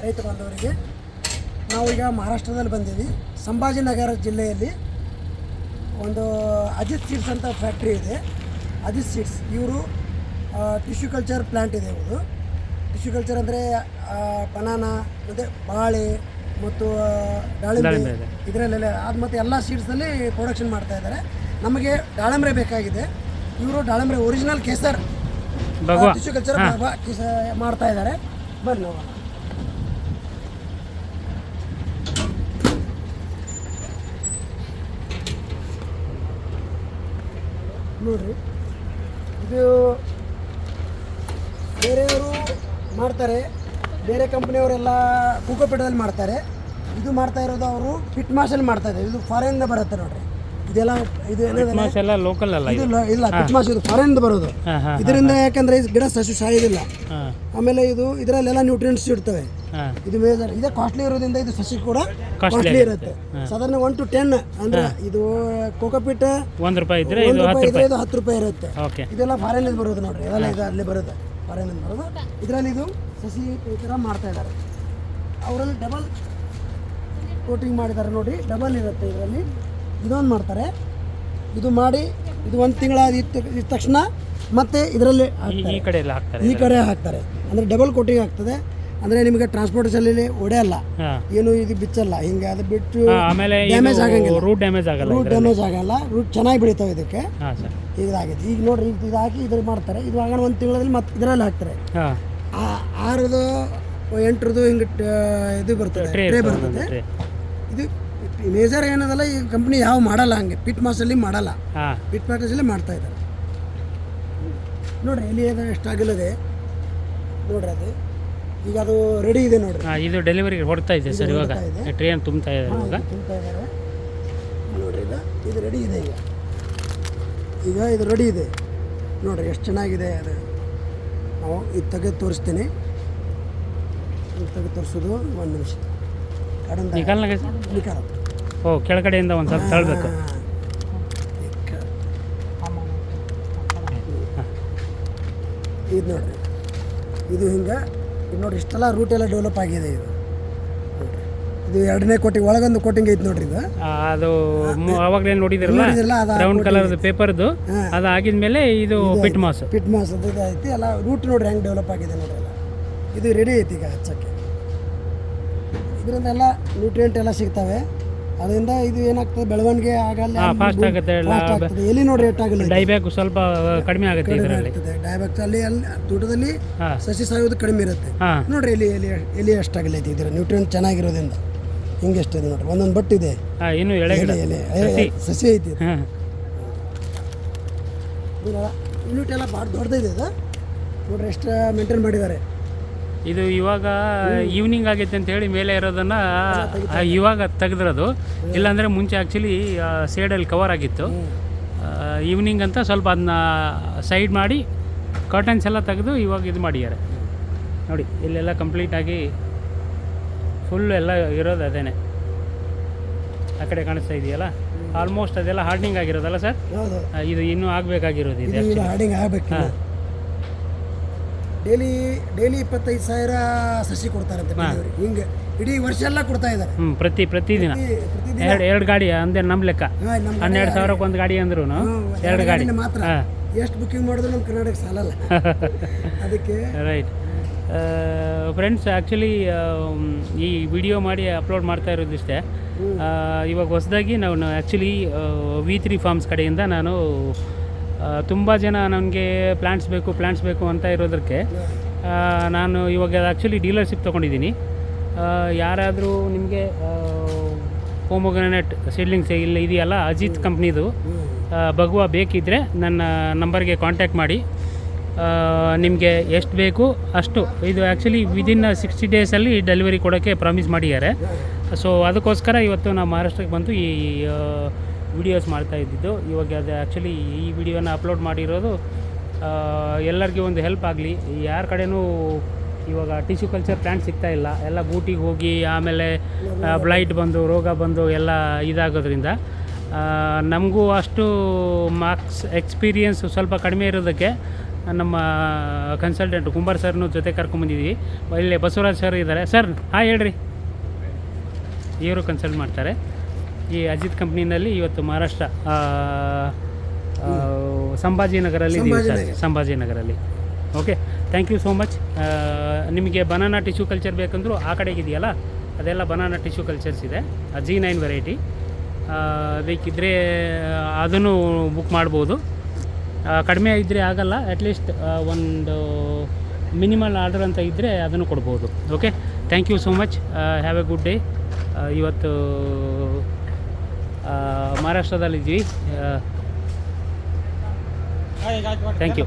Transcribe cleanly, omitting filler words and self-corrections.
ರೈತ ಬಾಂಧವರಿಗೆ. ನಾವೀಗ ಮಹಾರಾಷ್ಟ್ರದಲ್ಲಿ ಬಂದೀವಿ. ಸಂಭಾಜಿನಗರ ಜಿಲ್ಲೆಯಲ್ಲಿ ಒಂದು ಅಜಿತ್ ಸೀಡ್ಸ್ ಅಂತ ಫ್ಯಾಕ್ಟ್ರಿ ಇದೆ. ಅಜಿತ್ ಸೀಡ್ಸ್ ಇವರು ಟಿಶ್ಯೂ ಕಲ್ಚರ್ ಪ್ಲ್ಯಾಂಟ್ ಇದೆ. ಇವರು ಟಿಶ್ಯೂ ಕಲ್ಚರ್ ಅಂದರೆ ಬನಾನಾ ಮತ್ತು ಬಾಳೆ ಮತ್ತು ದಾಳಿಂಬೆ ಇದರಲ್ಲೆಲ್ಲ ಅದು ಮತ್ತು ಎಲ್ಲ ಸೀಡ್ಸಲ್ಲಿ ಪ್ರೊಡಕ್ಷನ್ ಮಾಡ್ತಾಯಿದ್ದಾರೆ. ನಮಗೆ ದಾಳಿಂಬೆ ಬೇಕಾಗಿದೆ. ಇವರು ದಾಳಿಂಬೆ ಒರಿಜಿನಲ್ ಕೇಸರ್ ಟಿಶ್ಯೂ ಕಲ್ಚರ್ ಮಾಡ್ತಾ ಇದ್ದಾರೆ. ಬನ್ನಿ ನೋಡೋಣ. ನೋಡ್ರಿ, ಇದು ಬೇರೆಯವರು ಮಾಡ್ತಾರೆ, ಬೇರೆ ಕಂಪ್ನಿಯವರೆಲ್ಲ ಕುಕೋಪೇಟದಲ್ಲಿ ಮಾಡ್ತಾರೆ. ಇದು ಮಾಡ್ತಾ ಇರೋದು ಅವರು ಪಿಟ್ ಮಾಸಲ್ಲಿ ಮಾಡ್ತಾ ಇದ್ದಾರೆ. ಇದು ಫಾರಿನಿಂದ ಬರುತ್ತೆ ನೋಡ್ರಿ. ಇದೆಲ್ಲ ಇದು ಎಲ್ಲ ಲೋಕಲ್ ಅಲ್ಲ, ಇದು ಇಲ್ಲ ಪಿಟ್ ಮಾಸ್, ಇದು ಫಾರಿನಿಂದ ಬರೋದು. ಇದರಿಂದ ಯಾಕಂದ್ರೆ ಗಿಡ ಸಸಿ ಸಾಯೋದಿಲ್ಲ. ಆಮೇಲೆ ಇದು ಇದರಲ್ಲೆಲ್ಲ ನ್ಯೂಟ್ರಿಯೆಂಟ್ಸ್ ಇರ್ತವೆ. ಇದು ಮೇಜರ್ ಇದೇ ಕಾಸ್ಟ್ಲಿ ಇರೋದ್ರಿಂದ ಇದು ಸಸಿ ಕೂಡ ಕಾಸ್ಟ್ಲಿ ಇರುತ್ತೆ. ಸಾಧಾರಣ 1 to 10 ಅಂದ್ರೆ ಇದು ಕೋಕೋಪಿಟ್ ₹1 ಇದ್ರೆ ಇದು ₹10 ಇರುತ್ತೆ. ಇದೆಲ್ಲ ಫಾರಿನಿಂದ ಬರೋದು ನೋಡ್ರಿ. ಇದೆಲ್ಲ ಇದು ಅಲ್ಲಿ ಬರುತ್ತೆ, ಫಾರಿನಿಂದ ಬರೋದು. ಇದರಲ್ಲಿ ಇದು ಸಸಿ ಈ ಥರ ಮಾಡ್ತಾ ಇದ್ದಾರೆ. ಅವರಲ್ಲಿ ಡಬಲ್ ಕೋಟಿಂಗ್ ಮಾಡಿದ್ದಾರೆ ನೋಡ್ರಿ. ಡಬಲ್ ಇರುತ್ತೆ ಇದರಲ್ಲಿ. ಇದೊಂದು ಮಾಡ್ತಾರೆ. ಇದು ಮಾಡಿ ಇದು 1 ತಿಂಗಳ ಇದ್ದ ತಕ್ಷಣ ಮತ್ತೆ ಇದರಲ್ಲಿ ಈ ಕಡೆ ಹಾಕ್ತಾರೆ. ಅಂದರೆ ಡಬಲ್ ಕೋಟಿಂಗ್ ಆಗ್ತದೆ. ಅಂದರೆ ನಿಮಗೆ ಟ್ರಾನ್ಸ್ಪೋರ್ಟೇಷನಲ್ಲಿ ಒಡೆಯಲ್ಲ, ಏನು ಇದು ಬಿಚ್ಚಲ್ಲ. ಹಿಂಗೆ ಅದು ಬಿಟ್ಟು ಡ್ಯಾಮೇಜ್ ಆಗಂಗಿಲ್ಲ, ರೂಟ್ ಡ್ಯಾಮೇಜ್ ಆಗಲ್ಲ. ರೂಟ್ ಚೆನ್ನಾಗಿ ಬೆಳಿತಾವೆ ಇದಕ್ಕೆ. ಇದಾಗಿದೆ ಈಗ ನೋಡ್ರಿ. ಇದು ಹಾಕಿ ಇದ್ರ ಮಾಡ್ತಾರೆ. ಇದು ಆಗೋಣ 1 ತಿಂಗಳಲ್ಲಿ ಮತ್ತೆ ಇದರಲ್ಲಿ ಹಾಕ್ತಾರೆ. 6 8 ಹಿಂಗೆ ಇದು ಬರ್ತದೆ, ಟ್ರೇ ಬರ್ತದೆ. ಇದು ಮೇಜರ್ ಏನದಲ್ಲ, ಈ ಕಂಪ್ನಿ ಯಾವ ಮಾಡಲ್ಲ ಹಂಗೆ ಪಿಟ್ ಮಾಸಲ್ಲಿ ಮಾಡಲ್ಲ. ಪಿಟ್ ಮಾಸಲ್ಲಿ ಮಾಡ್ತಾ ಇದ್ದಾರೆ ನೋಡ್ರಿ. ಎಲ್ಲಿ ಎಷ್ಟಾಗಿಲ್ಲದೆ ನೋಡ್ರಿ. ಅದು ಈಗ ಅದು ರೆಡಿ ಇದೆ ನೋಡ್ರಿ. ಇದು ಡೆಲಿವರಿಗೆ ಹೊಡ್ತಾ ಇದೆ ಸರ್. ಇವಾಗ ಟ್ರೈನ್ ತುಂಬ್ತಾ ಇದ್ದಾರೆ ನೋಡ್ರಿ. ಇದು ರೆಡಿ ಇದೆ. ಈಗ ಇದು ರೆಡಿ ಇದೆ ನೋಡ್ರಿ. ಎಷ್ಟು ಚೆನ್ನಾಗಿದೆ ಅದು. ನಾವು ಇದು ತೆಗೆದು ತೋರಿಸ್ತೀನಿ. ತೆಗೆದು ತೋರಿಸೋದು 1 ನಿಮಿಷ. ಕೆಳಗಡೆಯಿಂದ ಒಂದು ಸ್ವಲ್ಪ ತಳ್ಬೇಕು. ಇದು ನೋಡ್ರಿ. ಇದು ಹಿಂಗೆ ಇದು ನೋಡ್ರಿ. ಇಷ್ಟೆಲ್ಲ ರೂಟ್ ಎಲ್ಲ ಡೆವಲಪ್ ಆಗಿದೆ. ಇದು ನೋಡ್ರಿ. ಇದು 2ನೇ ಕೋಟಿಂಗ್ ಒಳಗೊಂದು ಕೋಟಿಂಗ್ ಐತೆ ನೋಡ್ರಿ. ಇದು ಅದು ಅವಾಗಲೇ ನೋಡಿದಿರಲ್ಲ, ಬ್ರೌನ್ ಕಲರ್ ಪೇಪರ್ದು. ಅದು ಆಗಿದ್ಮೇಲೆ ಇದು ಪಿಟ್ ಮಾಸ್ ಅದು ಐತಿ. ಎಲ್ಲ ರೂಟ್ ನೋಡ್ರಿ ಹೆಂಗೆ ಡೆವಲಪ್ ಆಗಿದೆ ನೋಡ್ರಿ. ಎಲ್ಲ ಇದು ರೆಡಿ ಐತಿ ಈಗ ಹಚ್ಚಕ್ಕೆ. ಇದರಿಂದ ಎಲ್ಲ ನ್ಯೂಟ್ರಿಯೆಂಟ್ ಎಲ್ಲ ಸಿಗ್ತವೆ. ಅದರಿಂದ ಇದು ಏನಾಗ್ತದೆ, ಬೆಳವಣಿಗೆ ಆಗಲ್ಲ, ಫಾಸ್ಟ್ ಆಗುತ್ತೆ. ಎಲ್ಲಿ ನೋಡ್ರಿ ರೇಟ್ ಆಗಲ್ಲ. ಡೈಬ್ಯಾಕ್ ಸ್ವಲ್ಪ ಕಡಿಮೆ ಆಗುತ್ತೆ. ಡೈಬ್ಯಾಕ್ ಅಲ್ಲಿ ತೋಟದಲ್ಲಿ ಸಸಿ ಸಾಯೋದು ಕಡಿಮೆ ಇರುತ್ತೆ ನೋಡ್ರಿ. ಎಲ್ಲಿ ಎಷ್ಟಾಗಲೈತಿ. ಇದರ ನ್ಯೂಟ್ರಿಯೆಂಟ್ ಚೆನ್ನಾಗಿರೋದ್ರಿಂದ ಹಿಂಗೆ ಎಷ್ಟಿದೆ ನೋಡ್ರಿ. ಒಂದೊಂದು ಬಟ್ ಇದೆ. ಇನ್ನು ಸಸಿ ಐತಿ. ಯೂನಿಟ್ ಎಲ್ಲ ಭಾಳ ದೊಡ್ಡದಿದೆ. ಇದು ನೋಡ್ರಿ ಎಷ್ಟು ಮೇಂಟೈನ್ ಮಾಡಿದ್ದಾರೆ. ಇದು ಇವಾಗ ಈವ್ನಿಂಗ್ ಆಗೈತೆ ಅಂತ ಹೇಳಿ ಮೇಲೆ ಇರೋದನ್ನ ಇವಾಗ ತೆಗೆದಿರೋದು. ಇಲ್ಲಾಂದರೆ ಮುಂಚೆ ಆ್ಯಕ್ಚುಲಿ ಸೇಡಲ್ಲಿ ಕವರ್ ಆಗಿತ್ತು. ಈವ್ನಿಂಗ್ ಅಂತ ಸ್ವಲ್ಪ ಅದನ್ನ ಸೈಡ್ ಮಾಡಿ ಕರ್ಟನ್ಸ್ ಎಲ್ಲ ತೆಗೆದು ಇವಾಗ ಇದು ಮಾಡಿದ್ದಾರೆ ನೋಡಿ. ಇಲ್ಲೆಲ್ಲ ಕಂಪ್ಲೀಟಾಗಿ ಫುಲ್ ಎಲ್ಲ ಇರೋದು ಅದೇನೆ. ಆ ಕಡೆ ಕಾಣಿಸ್ತಾ ಇದೆಯಲ್ಲ, ಆಲ್ಮೋಸ್ಟ್ ಅದೆಲ್ಲ ಹಾರ್ಡ್ನಿಂಗ್ ಆಗಿರೋದಲ್ಲ ಸರ್. ಇದು ಇನ್ನೂ ಆಗಬೇಕಾಗಿರೋದು. ಇದು ಹಾರ್ಡಿಂಗ್ ಆಗಬೇಕು. ಡೈಲಿ 25,000 ಸಸಿ ಕೊಡ್ತಾರಂತೆ ಹಿಂಗೆ. ಇಡೀ ವರ್ಷ ಎಲ್ಲ ಕೊಡ್ತಾ ಇದ್ದಾರೆ. ಪ್ರತಿದಿನ 2 ಗಾಡಿ ಅಂದರೆ ನಮ್ಮ ಲೆಕ್ಕ 12,000ಕ್ಕೆ 1 ಗಾಡಿ ಅಂದ್ರೂ 2 ಗಾಡಿ ಮಾತ್ರ. ಎಷ್ಟು ಬುಕ್ಕಿಂಗ್ ಮಾಡಿದ್ರು ನಮ್ಮ ಕರ್ನಾಟಕ ಸಾಲಲ್ಲ. ಅದಕ್ಕೆ ರೈಟ್ ಫ್ರೆಂಡ್ಸ್. ಆ್ಯಕ್ಚುಲಿ ಈ ವಿಡಿಯೋ ಮಾಡಿ ಅಪ್ಲೋಡ್ ಮಾಡ್ತಾ ಇರೋದಿಷ್ಟೇ. ಇವಾಗ ಹೊಸದಾಗಿ ನಾವು ಆ್ಯಕ್ಚುಲಿ V3 ಫಾರ್ಮ್ಸ್ ಕಡೆಯಿಂದ ನಾನು ತುಂಬ ಜನ ನನಗೆ ಪ್ಲ್ಯಾಂಟ್ಸ್ ಬೇಕು ಅಂತ ಇರೋದಕ್ಕೆ ನಾನು ಇವಾಗ ಆ್ಯಕ್ಚುಲಿ ಡೀಲರ್ಶಿಪ್ ತೊಗೊಂಡಿದ್ದೀನಿ. ಯಾರಾದರೂ ನಿಮಗೆ ಪೊಮೊಗ್ರಾನೇಟ್ ಸೀಡ್ಲಿಂಗ್ಸ್ ಇಲ್ಲಿ ಇದೆಯಲ್ಲ, ಅಜಿತ್ ಕಂಪ್ನಿದು ಬಗುವ ಬೇಕಿದ್ದರೆ ನನ್ನ ನಂಬರ್ಗೆ ಕಾಂಟ್ಯಾಕ್ಟ್ ಮಾಡಿ. ನಿಮಗೆ ಎಷ್ಟು ಬೇಕು ಅಷ್ಟು. ಇದು ಆ್ಯಕ್ಚುಲಿ ವಿದಿನ್ 60 ಡೇಸಲ್ಲಿ ಡೆಲಿವರಿ ಕೊಡೋಕ್ಕೆ ಪ್ರಾಮಿಸ್ ಮಾಡಿದ್ದಾರೆ. ಸೊ ಅದಕ್ಕೋಸ್ಕರ ಇವತ್ತು ನಾವು ಮಹಾರಾಷ್ಟ್ರಕ್ಕೆ ಬಂದು ಈ ವಿಡಿಯೋಸ್ ಮಾಡ್ತಾ ಇದ್ದಿದ್ದು. ಇವಾಗ ಅದು ಆ್ಯಕ್ಚುಲಿ ಈ ವಿಡಿಯೋನ ಅಪ್ಲೋಡ್ ಮಾಡಿರೋದು ಎಲ್ಲರಿಗೂ ಒಂದು ಹೆಲ್ಪ್ ಆಗಲಿ. ಯಾರ ಕಡೆನೂ ಇವಾಗ ಟಿಶ್ಯೂ ಕಲ್ಚರ್ ಪ್ಲ್ಯಾಂಟ್ ಸಿಗ್ತಾ ಇಲ್ಲ. ಎಲ್ಲ ಬೂಟಿಗೆ ಹೋಗಿ ಆಮೇಲೆ ಬ್ಲೈಟ್ ಬಂದು ರೋಗ ಬಂದು ಎಲ್ಲ ಇದಾಗೋದ್ರಿಂದ ನಮಗೂ ಅಷ್ಟು ಎಕ್ಸ್ಪೀರಿಯನ್ಸ್ ಸ್ವಲ್ಪ ಕಡಿಮೆ ಇರೋದಕ್ಕೆ ನಮ್ಮ ಕನ್ಸಲ್ಟೆಂಟ್ ಕುಂಬಾರ್ ಸರ್ನು ಜೊತೆ ಕರ್ಕೊಂಬಂದಿದ್ದೀವಿ. ಇಲ್ಲಿ ಬಸವರಾಜ್ ಸರ್ ಇದ್ದಾರೆ. ಸರ್ ಹಾಂ ಹೇಳ್ರಿ. ಇವರು ಕನ್ಸಲ್ಟ್ ಮಾಡ್ತಾರೆ ಈ ಅಜಿತ್ ಕಂಪ್ನಿನಲ್ಲಿ. ಇವತ್ತು ಮಹಾರಾಷ್ಟ್ರ ಸಂಭಾಜಿನಗರಲ್ಲಿ ಇದೀವಿ ಸರ್, ಸಂಭಾಜಿನಗರಲ್ಲಿ. Okay, thank you so much. ನಿಮಗೆ ಬನಾನಾ ಟಿಶ್ಯೂ ಕಲ್ಚರ್ ಬೇಕಂದ್ರೂ ಆ ಕಡೆಗೆ ಇದೆಯಲ್ಲ, ಅದೆಲ್ಲ ಬನಾನಾ ಟಿಶ್ಯೂ ಕಲ್ಚರ್ಸ್ ಇದೆ. G9 ವೆರೈಟಿ ಬೇಕಿದ್ದರೆ ಅದನ್ನು ಬುಕ್ ಮಾಡ್ಬೋದು. ಕಡಿಮೆ ಇದ್ದರೆ ಆಗಲ್ಲ, ಅಟ್ಲೀಸ್ಟ್ ಒಂದು ಮಿನಿಮಲ್ ಆರ್ಡರ್ ಅಂತ ಇದ್ದರೆ ಅದನ್ನು ಕೊಡ್ಬೋದು. Okay, thank you so much. Have a good day. ಇವತ್ತು ಮಹಾರಾಷ್ಟ್ರದಲ್ಲಿದ್ವಿ. Thank you.